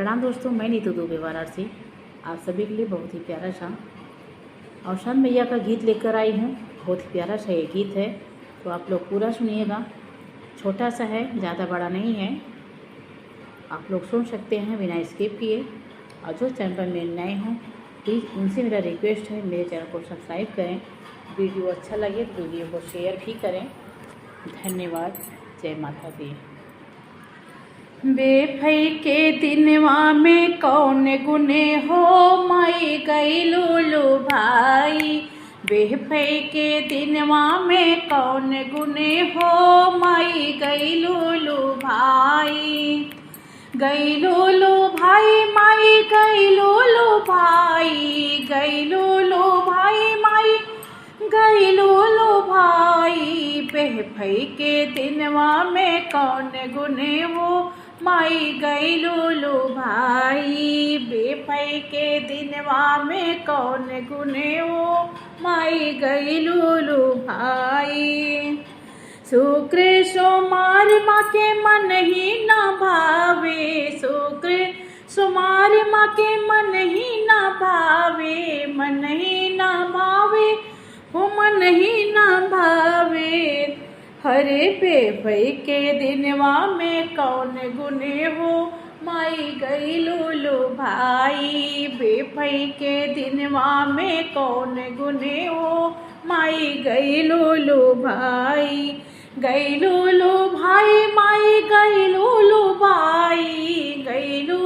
प्रणाम दोस्तों, मैं नीतू दुबे वाराणसी आप सभी के लिए बहुत ही प्यारा सा अवसान मैया का गीत लेकर आई हूँ। बहुत ही प्यारा सा ये गीत है, तो आप लोग पूरा सुनिएगा। छोटा सा है, ज़्यादा बड़ा नहीं है, आप लोग सुन सकते हैं बिना स्किप किए। और जो चैनल पर मेरे नए हों प्लीज़ उनसे मेरा रिक्वेस्ट है मेरे चैनल को सब्सक्राइब करें। वीडियो अच्छा लगे तो वीडियो को शेयर भी करें। धन्यवाद। जय माता दी। बेफई के दिनवा में कौन गुने हो माई गईलू लो भाई। बेफई के दिनवा में कौन गुने हो माई गईलू लो भाई। गईलू लो भाई माई गईलू लो भाई। गईलू लो भाई माई गईलू लो भाई। बेफई के दिनवा में कौन गुने हो माई गईलू लो भाई। बेफई के दिनवा में कौन गुने हो माई गईलू लो भाई। शुक्र सोमार माँ के मन ही न भावे। शुक्र सोमार माँ के मन ही न भावे। मन ही न भावे हो मन ही न भावे। हरे बेफई के दिनवा में कौन गुने हो माई गईलू लो भाई। बेफई के दिनवा में कौन गुने हो माई गईलू लो भाई। गईलू लो भाई माई गईलू लो भाई। गईलू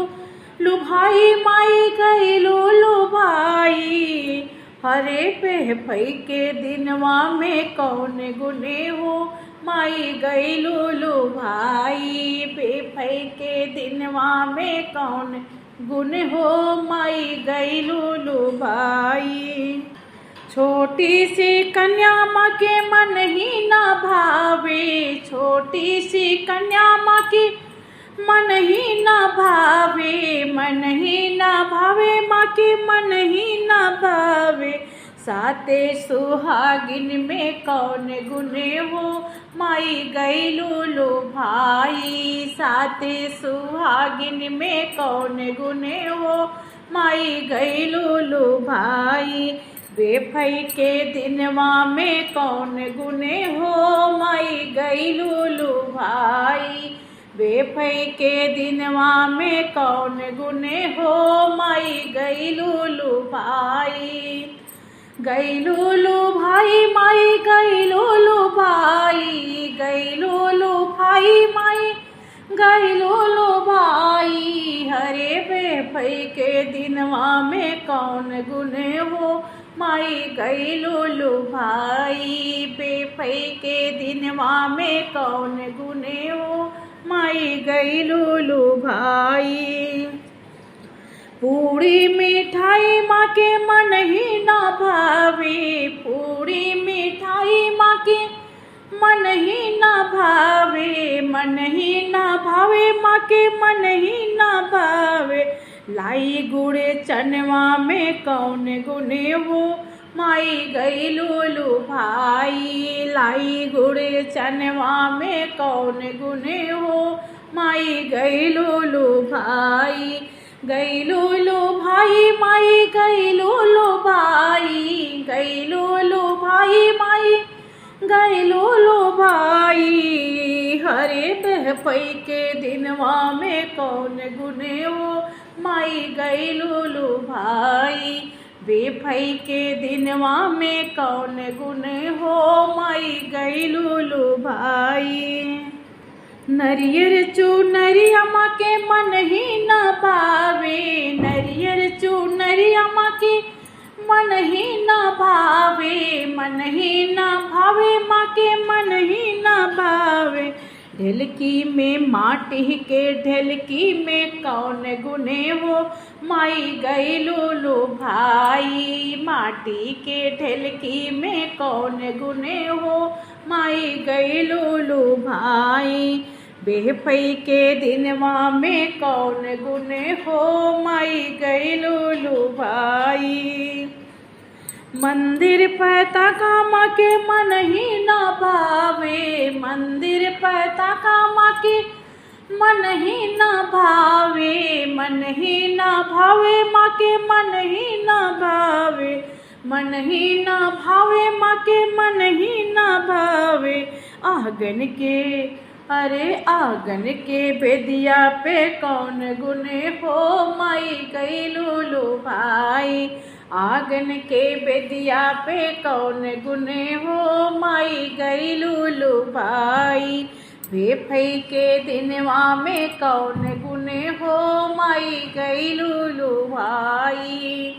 लो भाई माई गईलू लो भाई। हरे बेफई के दिनवा में कौन गुने हो माई गईलू लो भाई। बेफई के दिनवा में कौन गुन हो माई गईलू लो भाई। छोटी सी कन्या माँ के मन ही न भावे। छोटी सी कन्या माँ के मन ही न भावे। मन ही न भावे माँ के मन ही न भावे। साते सुहागिन में कौन गुने हो माई गईलू लो भाई। साते सुहागिन में कौन गुने हो माई गईलू लो भाई। बेफई के दिनवा में कौन गुने हो माई गईलू लो भाई। बेफई के दिनवा में कौन गुने हो माई गईलू लो भाई। गईलू लो भाई माई गईलू लो भाई। गईलू लो भाई माई गईलू लो भाई। हरे बेफई के दिनवा में कौन गुने हो माई गईलू लो भाई। बेफई के दिनवा में कौन गुने हो माई गईलू लो भाई। पूरी मिठाई माँ के मन ही न भावे। पूरी मिठाई माँ के मन ही न भावे। मन ही न भावे माँ के मन ही न भावे। लाई गुड़े चनवा में कौन गुने हो माई गईलू लो भाई। लाई गुड़े चनवा में कौन गुने हो माई गईलू लो भाई। गईलू लो भाई माई गईलू लो भाई। गईलू लो भाई माई गईलू लो भाई। हरे बेफई के दिनवा में कौन गुने हो माई गईलू लो भाई। बेफई के दिनवा में कौन गुने हो माई गईलू लो भाई। नरियर चुनरिया माँ के मन ही न भावे। नरियर चुनरिया माँ के मन ही न भावे। मन ही न भावे माँ के मन ही न भावे। ढेलकी में माटी के ढेलकी में कौन गुने हो माई गईलू लो भाई। माटी के ढेलकी में कौन गुने हो माई गईलू लो भाई। बेफई के दिनवा में कौन गुने हो माई गईलू लो भाई। मंदिर पताका माँ के मन ही न भावे। मंदिर पताका माँ के मन ही न भावे। मन ही ना भावे माँ के, मन ही ना भावे, मन ही ना भावे माँ के, मन ही ना भावे। आंगन के, अरे आंगन के बेदिया पे कौन गुने हो, माई गइलू लो भाई। आंगन के बेदिया पे कौन गुने हो, माई गइलू लो भाई। बेफई के दिनवा में कौन गुने हो, माई गइलू लो भाई।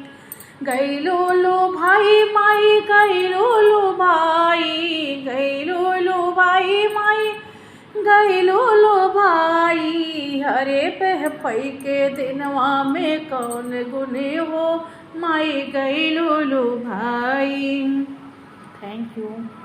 गइलू लो भाई माई गइलू लो भाई, गइलू लो भाई माई गइलू लो भाई। हरे बेफई के दिनवा में कौन गुने हो, माई गइलू लो भाई। Thank you.